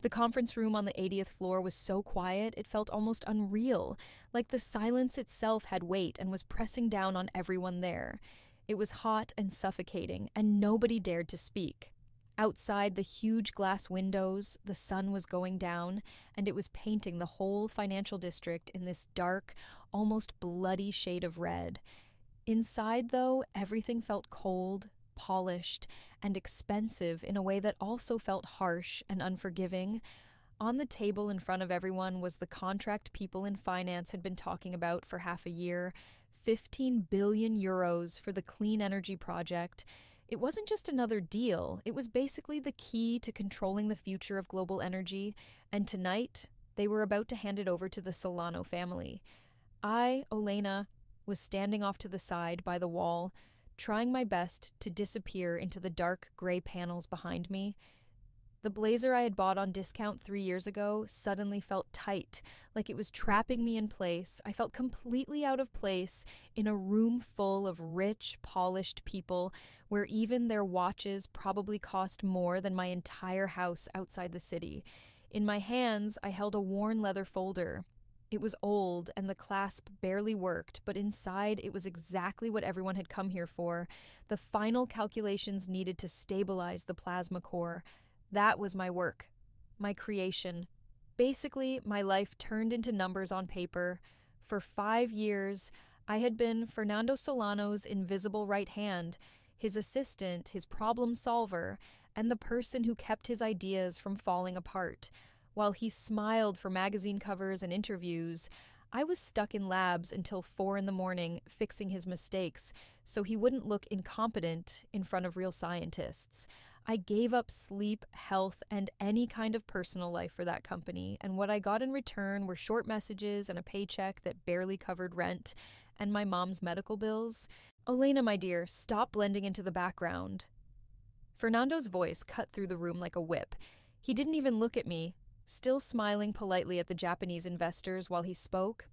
The conference room on the 80th floor was so quiet it felt almost unreal, like the silence itself had weight and was pressing down on everyone there. It was hot and suffocating, and nobody dared to speak. Outside the huge glass windows, the sun was going down, and it was painting the whole financial district in this dark, almost bloody shade of red. Inside, though, everything felt cold, polished, and expensive in a way that also felt harsh and unforgiving. On the table in front of everyone was the contract people in finance had been talking about for half a year, 15 billion euros for the clean energy project. It wasn't just another deal, it was basically the key to controlling the future of global energy, and tonight they were about to hand it over to the Solano family. I, Olena, was standing off to the side by the wall, trying my best to disappear into the dark gray panels behind me. The blazer I had bought on discount 3 years ago suddenly felt tight, like it was trapping me in place. I felt completely out of place in a room full of rich, polished people where even their watches probably cost more than my entire house outside the city. In my hands, I held a worn leather folder. It was old and the clasp barely worked, but inside it was exactly what everyone had come here for, the final calculations needed to stabilize the plasma core. That was my work, my creation. Basically, my life turned into numbers on paper. For 5 years, I had been Fernando Solano's invisible right hand, his assistant, his problem solver, and the person who kept his ideas from falling apart. While he smiled for magazine covers and interviews, I was stuck in labs until 4 in the morning fixing his mistakes so he wouldn't look incompetent in front of real scientists. I gave up sleep, health, and any kind of personal life for that company, and what I got in return were short messages and a paycheck that barely covered rent and my mom's medical bills. Olena, my dear, stop blending into the background. Fernando's voice cut through the room like a whip. He didn't even look at me, still smiling politely at the Japanese investors while he spoke.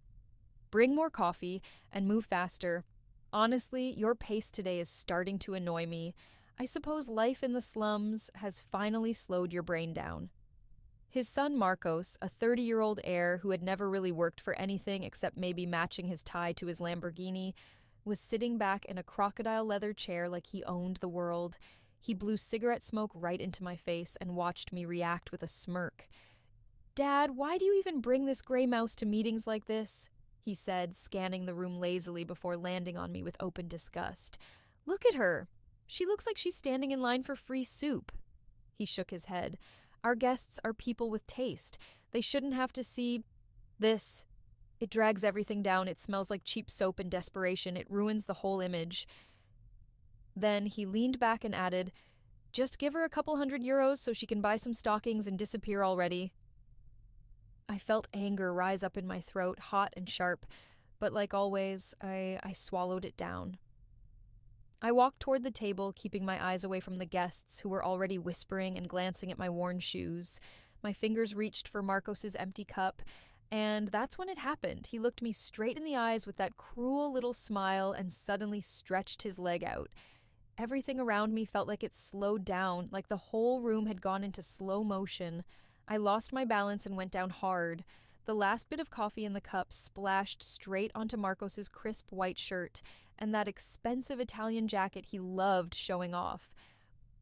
Bring more coffee and move faster. Honestly, your pace today is starting to annoy me. I suppose life in the slums has finally slowed your brain down. His son Marcos, a 30-year-old heir who had never really worked for anything except maybe matching his tie to his Lamborghini, was sitting back in a crocodile leather chair like he owned the world. He blew cigarette smoke right into my face and watched me react with a smirk. "Dad, why do you even bring this gray mouse to meetings like this?" he said, scanning the room lazily before landing on me with open disgust. "Look at her. She looks like she's standing in line for free soup." He shook his head. "Our guests are people with taste. They shouldn't have to see this. It drags everything down. It smells like cheap soap and desperation. It ruins the whole image." Then he leaned back and added, "Just give her a couple €100 so she can buy some stockings and disappear already." I felt anger rise up in my throat, hot and sharp, but like always, I swallowed it down. I walked toward the table, keeping my eyes away from the guests who were already whispering and glancing at my worn shoes. My fingers reached for Marcos's empty cup, and that's when it happened. He looked me straight in the eyes with that cruel little smile and suddenly stretched his leg out. Everything around me felt like it slowed down, like the whole room had gone into slow motion. I lost my balance and went down hard. The last bit of coffee in the cup splashed straight onto Marcos's crisp white shirt and that expensive Italian jacket he loved showing off.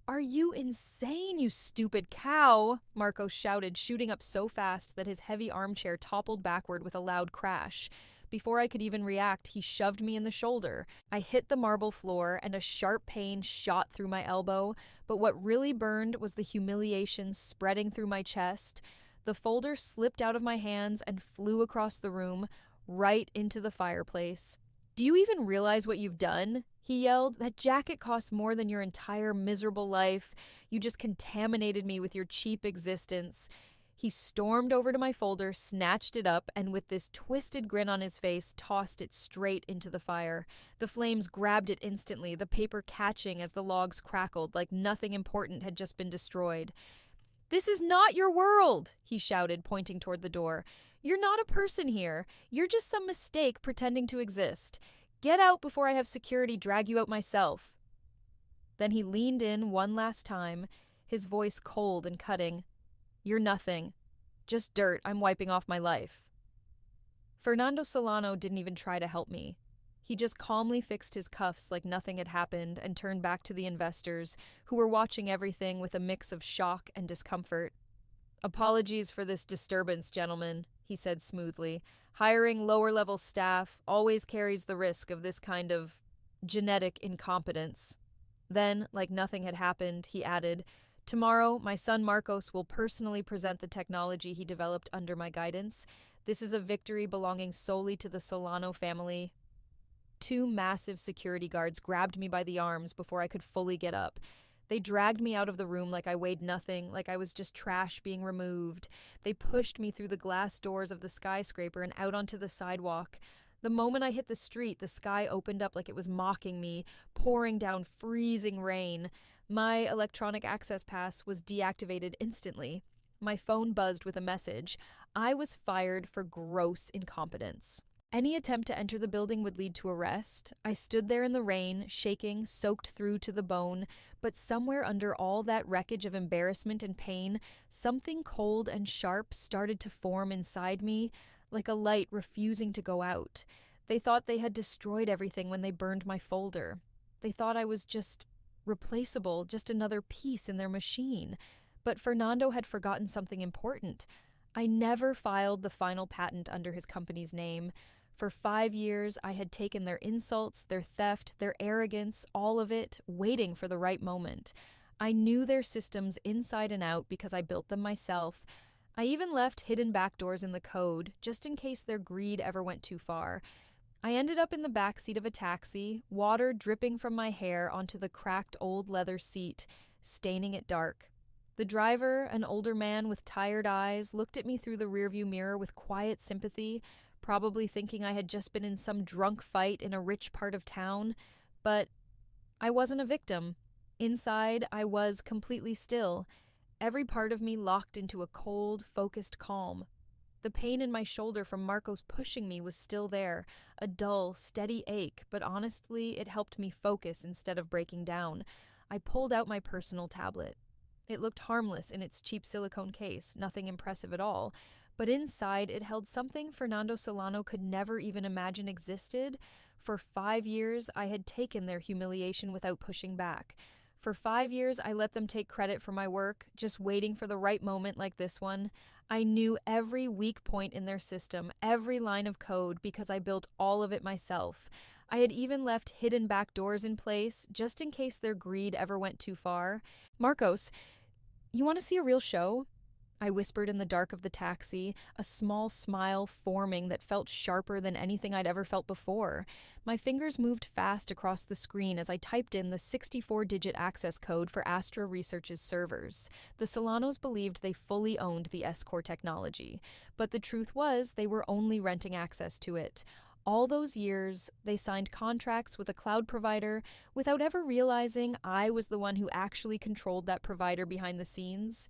"Are you insane, you stupid cow?" Marcos shouted, shooting up so fast that his heavy armchair toppled backward with a loud crash. Before I could even react, he shoved me in the shoulder. I hit the marble floor, and a sharp pain shot through my elbow, but what really burned was the humiliation spreading through my chest. The folder slipped out of my hands and flew across the room, right into the fireplace. "Do you even realize what you've done?" he yelled. "That jacket costs more than your entire miserable life. You just contaminated me with your cheap existence." He stormed over to my folder, snatched it up, and with this twisted grin on his face, tossed it straight into the fire. The flames grabbed it instantly, the paper catching as the logs crackled like nothing important had just been destroyed. "This is not your world," he shouted, pointing toward the door. "You're not a person here. You're just some mistake pretending to exist. Get out before I have security drag you out myself." Then he leaned in one last time, his voice cold and cutting. You're nothing. Just dirt I'm wiping off my life." Fernando Solano didn't even try to help me. He just calmly fixed his cuffs like nothing had happened and turned back to the investors, who were watching everything with a mix of shock and discomfort. "Apologies for this disturbance, gentlemen," he said smoothly. "Hiring lower-level staff always carries the risk of this kind of genetic incompetence." Then, like nothing had happened, he added, "Tomorrow, my son Marcos will personally present the technology he developed under my guidance. This is a victory belonging solely to the Solano family." Two massive security guards grabbed me by the arms before I could fully get up. They dragged me out of the room like I weighed nothing, like I was just trash being removed. They pushed me through the glass doors of the skyscraper and out onto the sidewalk. The moment I hit the street, the sky opened up like it was mocking me, pouring down freezing rain. My electronic access pass was deactivated instantly. My phone buzzed with a message. I was fired for gross incompetence. Any attempt to enter the building would lead to arrest. I stood there in the rain, shaking, soaked through to the bone, but somewhere under all that wreckage of embarrassment and pain, something cold and sharp started to form inside me, like a light refusing to go out. They thought they had destroyed everything when they burned my folder. They thought I was just replaceable, just another piece in their machine. But Fernando had forgotten something important. I never filed the final patent under his company's name. For 5 years, I had taken their insults, their theft, their arrogance, all of it, waiting for the right moment. I knew their systems inside and out because I built them myself. I even left hidden backdoors in the code, just in case their greed ever went too far. I ended up in the backseat of a taxi, water dripping from my hair onto the cracked old leather seat, staining it dark. The driver, an older man with tired eyes, looked at me through the rearview mirror with quiet sympathy, probably thinking I had just been in some drunk fight in a rich part of town. But I wasn't a victim. Inside, I was completely still, every part of me locked into a cold, focused calm. The pain in my shoulder from Marcos pushing me was still there, a dull, steady ache, but honestly, it helped me focus instead of breaking down. I pulled out my personal tablet. It looked harmless in its cheap silicone case, nothing impressive at all, but inside it held something Fernando Solano could never even imagine existed. For 5 years, I had taken their humiliation without pushing back. For 5 years, I let them take credit for my work, just waiting for the right moment like this one. I knew every weak point in their system, every line of code, because I built all of it myself. I had even left hidden back doors in place, just in case their greed ever went too far. "Marcos, you want to see a real show?" I whispered in the dark of the taxi, a small smile forming that felt sharper than anything I'd ever felt before. My fingers moved fast across the screen as I typed in the 64-digit access code for Astra Research's servers. The Solanos believed they fully owned the S-Core technology, but the truth was they were only renting access to it. All those years, they signed contracts with a cloud provider without ever realizing I was the one who actually controlled that provider behind the scenes.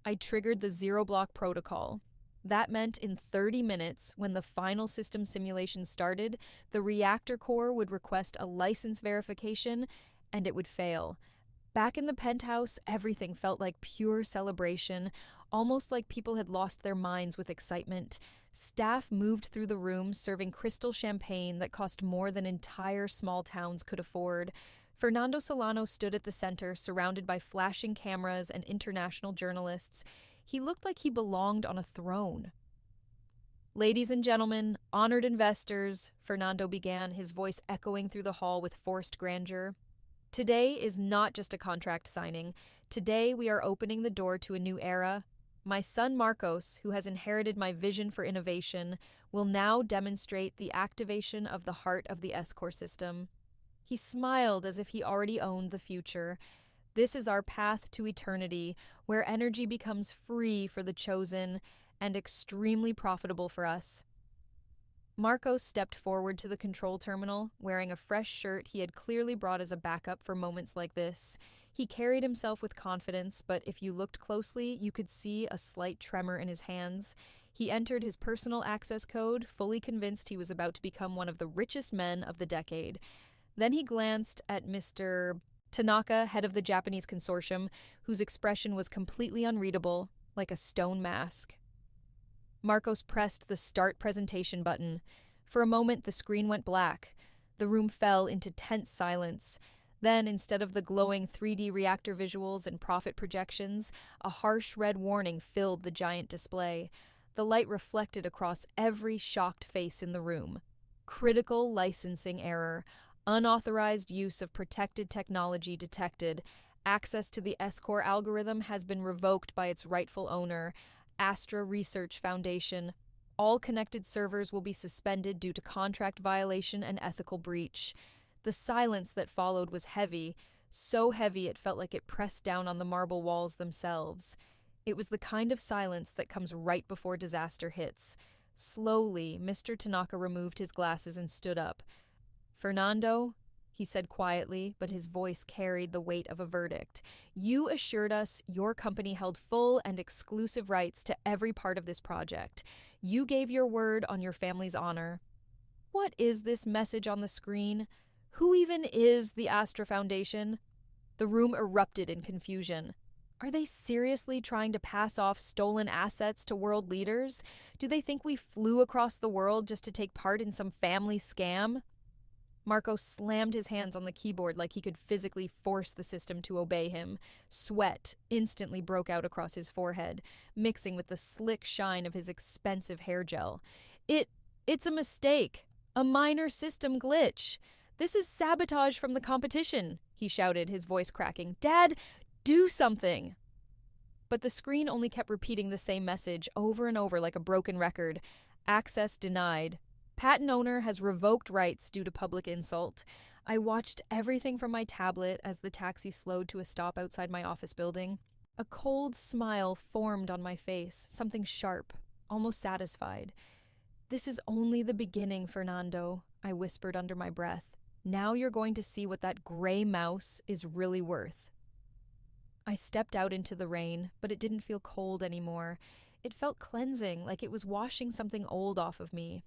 I triggered the zero-block protocol. That meant in 30 minutes, when the final system simulation started, the reactor core would request a license verification, and it would fail. Back in the penthouse, everything felt like pure celebration, almost like people had lost their minds with excitement. Staff moved through the room serving crystal champagne that cost more than entire small towns could afford. Fernando Solano stood at the center, surrounded by flashing cameras and international journalists. He looked like he belonged on a throne. "Ladies and gentlemen, honored investors," Fernando began, his voice echoing through the hall with forced grandeur. "Today is not just a contract signing. Today we are opening the door to a new era. My son Marcos, who has inherited my vision for innovation, will now demonstrate the activation of the heart of the S-Core system." He smiled as if he already owned the future. "This is our path to eternity, where energy becomes free for the chosen and extremely profitable for us." Marcos stepped forward to the control terminal, wearing a fresh shirt he had clearly brought as a backup for moments like this. He carried himself with confidence, but if you looked closely, you could see a slight tremor in his hands. He entered his personal access code, fully convinced he was about to become one of the richest men of the decade. Then he glanced at Mr. Tanaka, head of the Japanese consortium, whose expression was completely unreadable, like a stone mask. Marcos pressed the Start Presentation button. For a moment, the screen went black. The room fell into tense silence. Then, instead of the glowing 3D reactor visuals and profit projections, a harsh red warning filled the giant display. The light reflected across every shocked face in the room. Critical licensing error. Unauthorized use of protected technology detected. Access to the S-Core algorithm has been revoked by its rightful owner, Astra Research Foundation. All connected servers will be suspended due to contract violation and ethical breach. The silence that followed was heavy, so heavy it felt like it pressed down on the marble walls themselves. It was the kind of silence that comes right before disaster hits. Slowly, Mr. Tanaka removed his glasses and stood up. "Fernando," he said quietly, but his voice carried the weight of a verdict. "You assured us your company held full and exclusive rights to every part of this project. You gave your word on your family's honor. What is this message on the screen? Who even is the Astra Foundation?" The room erupted in confusion. Are they seriously trying to pass off stolen assets to world leaders? Do they think we flew across the world just to take part in some family scam? Marco slammed his hands on the keyboard like he could physically force the system to obey him. Sweat instantly broke out across his forehead, mixing with the slick shine of his expensive hair gel. It's a mistake. A minor system glitch. This is sabotage from the competition," he shouted, his voice cracking. "Dad, do something!" But the screen only kept repeating the same message over and over like a broken record. Access denied. Patent owner has revoked rights due to public insult. I watched everything from my tablet as the taxi slowed to a stop outside my office building. A cold smile formed on my face, something sharp, almost satisfied. "This is only the beginning, Fernando," I whispered under my breath. "Now you're going to see what that gray mouse is really worth." I stepped out into the rain, but it didn't feel cold anymore. It felt cleansing, like it was washing something old off of me.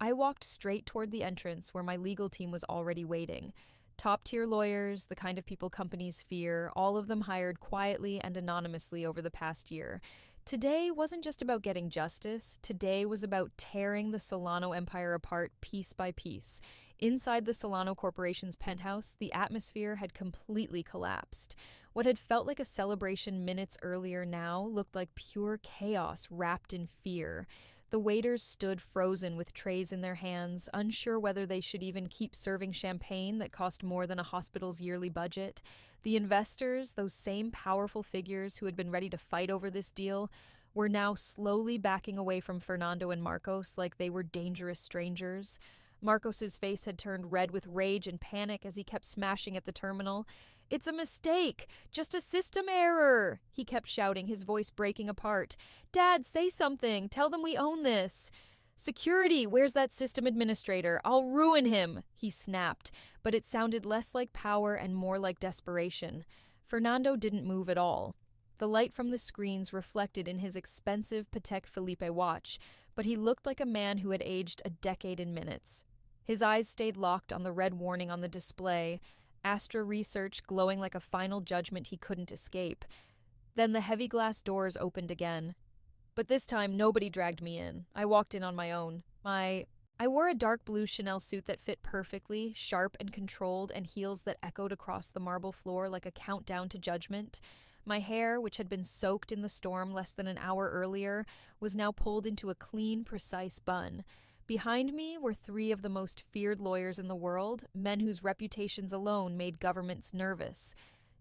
I walked straight toward the entrance where my legal team was already waiting. Top-tier lawyers, the kind of people companies fear, all of them hired quietly and anonymously over the past year. Today wasn't just about getting justice. Today was about tearing the Solano empire apart piece by piece. Inside the Solano Corporation's penthouse, the atmosphere had completely collapsed. What had felt like a celebration minutes earlier now looked like pure chaos wrapped in fear. The waiters stood frozen with trays in their hands, unsure whether they should even keep serving champagne that cost more than a hospital's yearly budget. The investors, those same powerful figures who had been ready to fight over this deal, were now slowly backing away from Fernando and Marcos like they were dangerous strangers. Marcos's face had turned red with rage and panic as he kept smashing at the terminal. "It's a mistake! Just a system error!" he kept shouting, his voice breaking apart. "Dad, say something! Tell them we own this!" "Security, where's that system administrator? I'll ruin him!" he snapped, but it sounded less like power and more like desperation. Fernando didn't move at all. The light from the screens reflected in his expensive Patek Philippe watch, but he looked like a man who had aged a decade in minutes. His eyes stayed locked on the red warning on the display, Astra Research glowing like a final judgment he couldn't escape. Then the heavy glass doors opened again. But this time, nobody dragged me in. I walked in on my own. I wore a dark blue Chanel suit that fit perfectly, sharp and controlled, and heels that echoed across the marble floor like a countdown to judgment. My hair, which had been soaked in the storm less than an hour earlier, was now pulled into a clean, precise bun. Behind me were three of the most feared lawyers in the world, men whose reputations alone made governments nervous.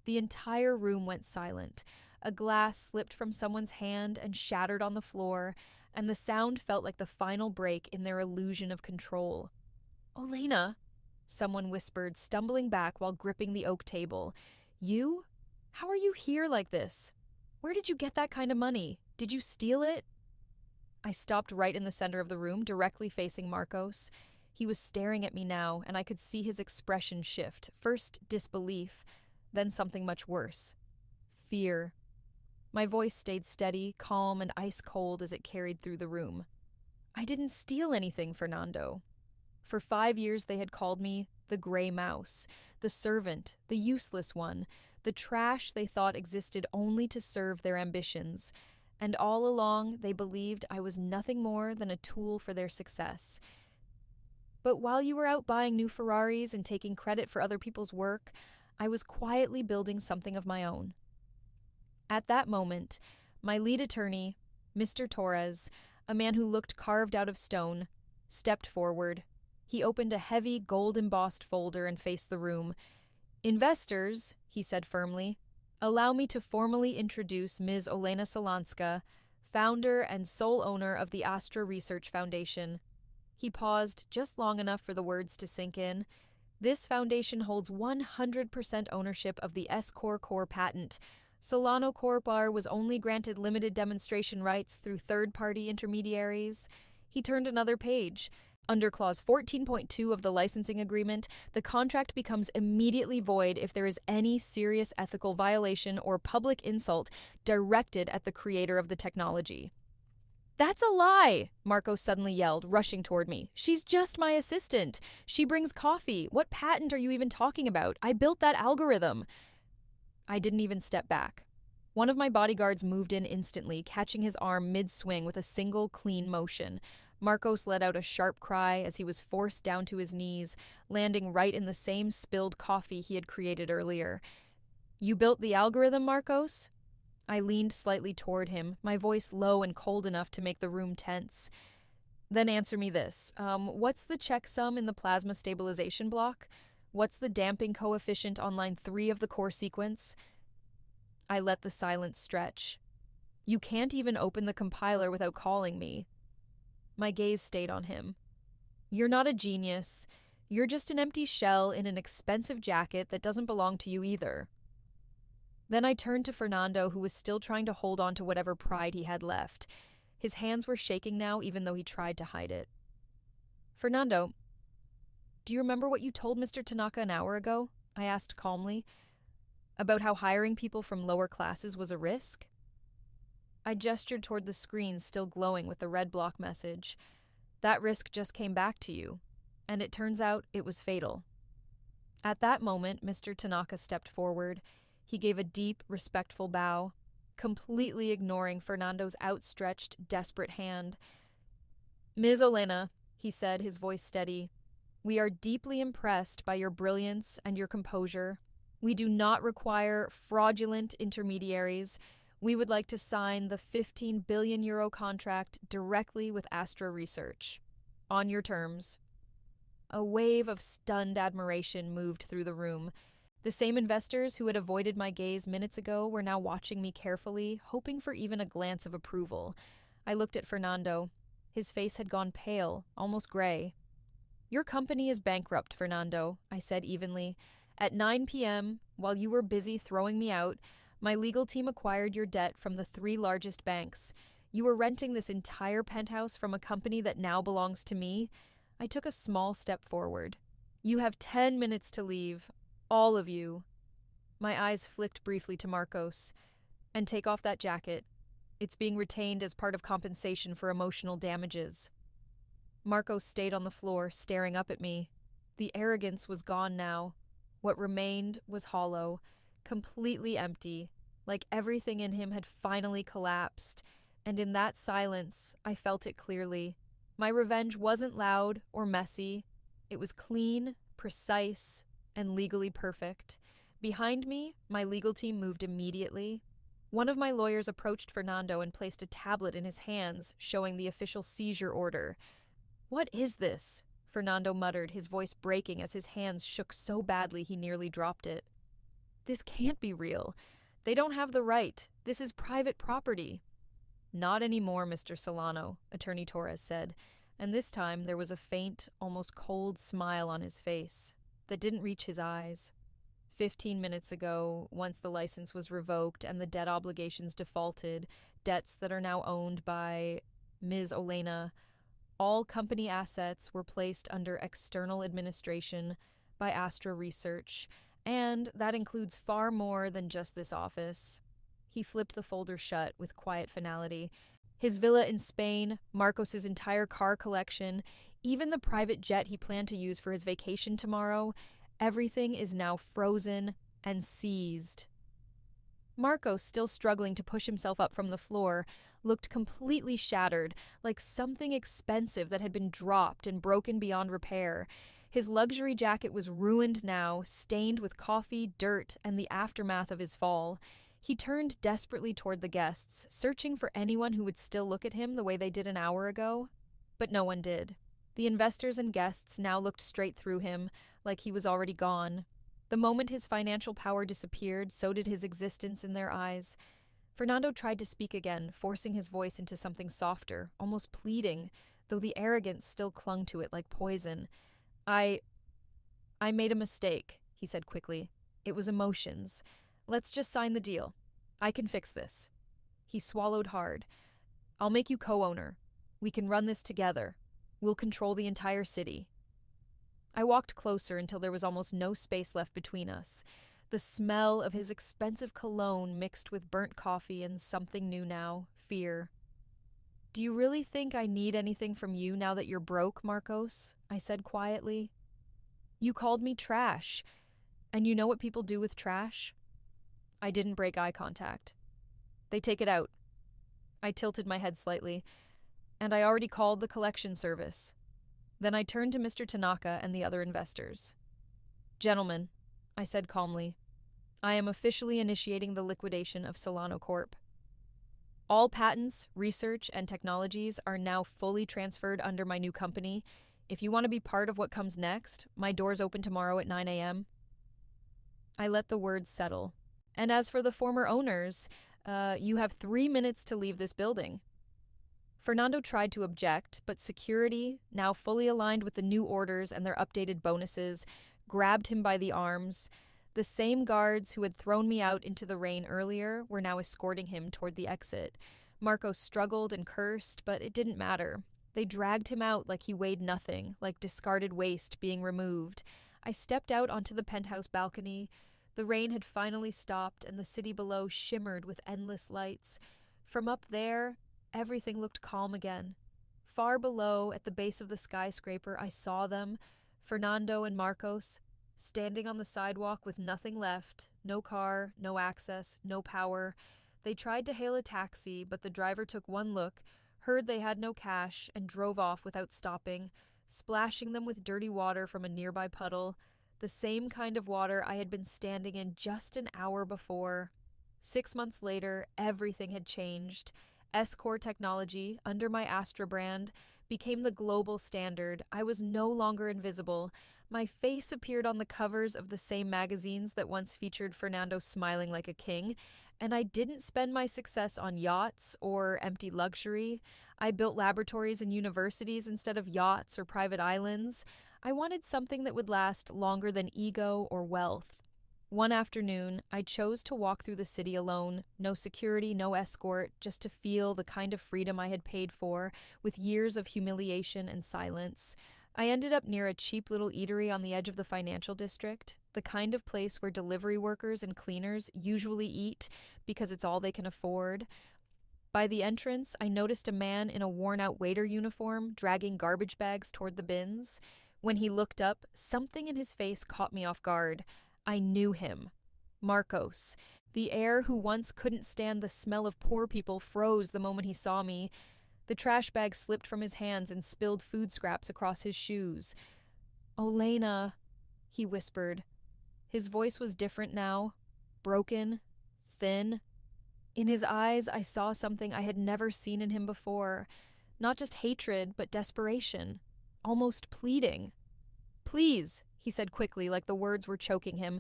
The entire room went silent. A glass slipped from someone's hand and shattered on the floor, and the sound felt like the final break in their illusion of control. "Olena," someone whispered, stumbling back while gripping the oak table. "You? How are you here like this? Where did you get that kind of money? Did you steal it?" I stopped right in the center of the room, directly facing Marcos. He was staring at me now, and I could see his expression shift. First disbelief, then something much worse. Fear. My voice stayed steady, calm, and ice-cold as it carried through the room. "I didn't steal anything, Fernando." For 5 years they had called me the gray mouse, the servant, the useless one, the trash they thought existed only to serve their ambitions. and all along they believed I was nothing more than a tool for their success. But while you were out buying new Ferraris and taking credit for other people's work, I was quietly building something of my own. At that moment, my lead attorney, Mr. Torres, a man who looked carved out of stone, stepped forward. He opened a heavy, gold-embossed folder and faced the room. "Investors," he said firmly, "allow me to formally introduce Ms. Olena Solanska, founder and sole owner of the Astra Research Foundation." He paused just long enough for the words to sink in. "This foundation holds 100% ownership of the S-Core core patent. Solano Corp. Was only granted limited demonstration rights through third-party intermediaries." He turned another page. "Under Clause 14.2 of the licensing agreement, the contract becomes immediately void if there is any serious ethical violation or public insult directed at the creator of the technology." "That's a lie!" Marco suddenly yelled, rushing toward me. "She's just my assistant. She brings coffee. What patent are you even talking about? I built that algorithm." I didn't even step back. One of my bodyguards moved in instantly, catching his arm mid-swing with a single, clean motion. Marcos let out a sharp cry as he was forced down to his knees, landing right in the same spilled coffee he had created earlier. "You built the algorithm, Marcos?" I leaned slightly toward him, my voice low and cold enough to make the room tense. "Then answer me this. What's the checksum in the plasma stabilization block? What's the damping coefficient on line 3 of the core sequence?" I let the silence stretch. "You can't even open the compiler without calling me." My gaze stayed on him. "You're not a genius. You're just an empty shell in an expensive jacket that doesn't belong to you either." Then I turned to Fernando, who was still trying to hold on to whatever pride he had left. His hands were shaking now, even though he tried to hide it. "Fernando, do you remember what you told Mr. Tanaka an hour ago?" I asked calmly. "About how hiring people from lower classes was a risk?" I gestured toward the screen still glowing with the red block message. "That risk just came back to you, and it turns out it was fatal." At that moment, Mr. Tanaka stepped forward. He gave a deep, respectful bow, completely ignoring Fernando's outstretched, desperate hand. "Ms. Olena," he said, his voice steady, "we are deeply impressed by your brilliance and your composure. We do not require fraudulent intermediaries. We would like to sign the 15 billion euro contract directly with Astra Research. On your terms." A wave of stunned admiration moved through the room. The same investors who had avoided my gaze minutes ago were now watching me carefully, hoping for even a glance of approval. I looked at Fernando. His face had gone pale, almost gray. "Your company is bankrupt, Fernando," I said evenly. "At 9 p.m., while you were busy throwing me out, my legal team acquired your debt from the 3 largest banks. You were renting this entire penthouse from a company that now belongs to me." I took a small step forward. "You have 10 minutes to leave. All of you." My eyes flicked briefly to Marcos. "And take off that jacket. It's being retained as part of compensation for emotional damages." Marcos stayed on the floor, staring up at me. The arrogance was gone now. What remained was hollow, completely empty, like everything in him had finally collapsed. And in that silence, I felt it clearly. My revenge wasn't loud or messy. It was clean, precise, and legally perfect. Behind me, my legal team moved immediately. One of my lawyers approached Fernando and placed a tablet in his hands, showing the official seizure order. "What is this?" Fernando muttered, his voice breaking as his hands shook so badly he nearly dropped it. "This can't be real. They don't have the right. This is private property." "Not anymore, Mr. Solano," Attorney Torres said, and this time there was a faint, almost cold smile on his face that didn't reach his eyes. 15 minutes ago, once the license was revoked and the debt obligations defaulted, debts that are now owned by Ms. Olena, all company assets were placed under external administration by Astra Research, and that includes far more than just this office. He flipped the folder shut with quiet finality. His villa in Spain, Marcos's entire car collection, even the private jet he planned to use for his vacation tomorrow, everything is now frozen and seized. Marco, still struggling to push himself up from the floor, looked completely shattered, like something expensive that had been dropped and broken beyond repair. His luxury jacket was ruined now, stained with coffee, dirt, and the aftermath of his fall. He turned desperately toward the guests, searching for anyone who would still look at him the way they did an hour ago. But no one did. The investors and guests now looked straight through him, like he was already gone. The moment his financial power disappeared, so did his existence in their eyes. Fernando tried to speak again, forcing his voice into something softer, almost pleading, though the arrogance still clung to it like poison. I made a mistake, he said quickly. It was emotions. Let's just sign the deal. I can fix this. He swallowed hard. I'll make you co-owner. We can run this together. We'll control the entire city. I walked closer until there was almost no space left between us. The smell of his expensive cologne mixed with burnt coffee and something new now, fear. Do you really think I need anything from you now that you're broke, Marcos? I said quietly. You called me trash. And you know what people do with trash? I didn't break eye contact. They take it out. I tilted my head slightly. And I already called the collection service. Then I turned to Mr. Tanaka and the other investors. Gentlemen, I said calmly, I am officially initiating the liquidation of Solano Corp. All patents, research, and technologies are now fully transferred under my new company. If you want to be part of what comes next, my doors open tomorrow at 9 a.m. I let the words settle. And as for the former owners, you have 3 minutes to leave this building. Fernando tried to object, but security, now fully aligned with the new orders and their updated bonuses, grabbed him by the arms. The same guards who had thrown me out into the rain earlier were now escorting him toward the exit. Marco struggled and cursed, but it didn't matter. They dragged him out like he weighed nothing, like discarded waste being removed. I stepped out onto the penthouse balcony. The rain had finally stopped, and the city below shimmered with endless lights. From up there, everything looked calm again. Far below, at the base of the skyscraper, I saw them, Fernando and Marcos, standing on the sidewalk with nothing left, no car, no access, no power. They tried to hail a taxi, but the driver took one look, heard they had no cash, and drove off without stopping, splashing them with dirty water from a nearby puddle, the same kind of water I had been standing in just an hour before. 6 months later, everything had changed. S-Core technology, under my Astra brand, became the global standard. I was no longer invisible. My face appeared on the covers of the same magazines that once featured Fernando smiling like a king, and I didn't spend my success on yachts or empty luxury. I built laboratories and universities instead of yachts or private islands. I wanted something that would last longer than ego or wealth. One afternoon, I chose to walk through the city alone, no security, no escort, just to feel the kind of freedom I had paid for, with years of humiliation and silence. I ended up near a cheap little eatery on the edge of the financial district, the kind of place where delivery workers and cleaners usually eat because it's all they can afford. By the entrance, I noticed a man in a worn-out waiter uniform dragging garbage bags toward the bins. When he looked up, something in his face caught me off guard. I knew him. Marcos. The heir who once couldn't stand the smell of poor people froze the moment he saw me. The trash bag slipped from his hands and spilled food scraps across his shoes. Olena, he whispered. His voice was different now, broken, thin. In his eyes, I saw something I had never seen in him before. Not just hatred, but desperation. Almost pleading. Please, he said quickly, like the words were choking him.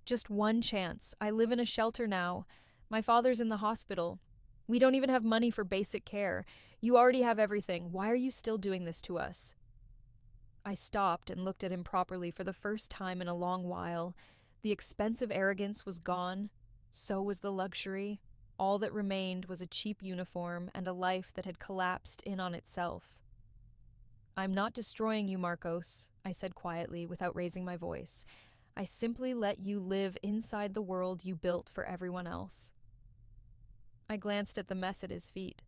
Just one chance. I live in a shelter now. My father's in the hospital. We don't even have money for basic care. You already have everything. Why are you still doing this to us? I stopped and looked at him properly for the first time in a long while. The expensive arrogance was gone. So was the luxury. All that remained was a cheap uniform and a life that had collapsed in on itself. I'm not destroying you, Marcos, I said quietly without raising my voice. I simply let you live inside the world you built for everyone else. I glanced at the mess at his feet.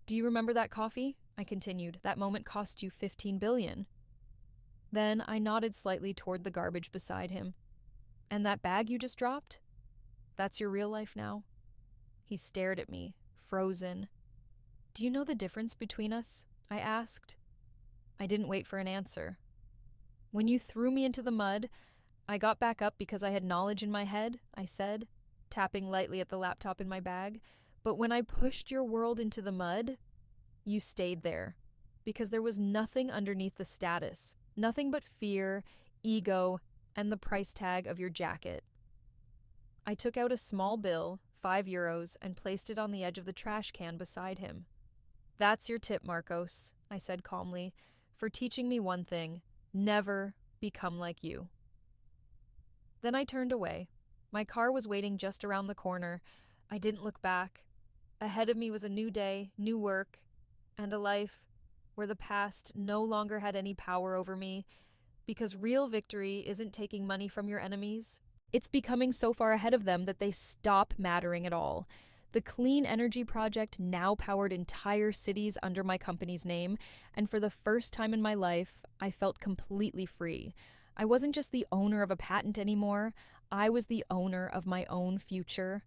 Do you remember that coffee? I continued. That moment cost you $15 billion. Then I nodded slightly toward the garbage beside him. And that bag you just dropped? That's your real life now? He stared at me, frozen. Do you know the difference between us? I asked. I didn't wait for an answer. When you threw me into the mud, I got back up because I had knowledge in my head, I said, tapping lightly at the laptop in my bag. But when I pushed your world into the mud, you stayed there. Because there was nothing underneath the status, nothing but fear, ego, and the price tag of your jacket. I took out a small bill, €5, and placed it on the edge of the trash can beside him. That's your tip, Marcos, I said calmly, for teaching me one thing: never become like you. Then I turned away. My car was waiting just around the corner. I didn't look back. Ahead of me was a new day, new work, and a life where the past no longer had any power over me, because real victory isn't taking money from your enemies. It's becoming so far ahead of them that they stop mattering at all. The Clean Energy Project now powered entire cities under my company's name, and for the first time in my life, I felt completely free. I wasn't just the owner of a patent anymore. I was the owner of my own future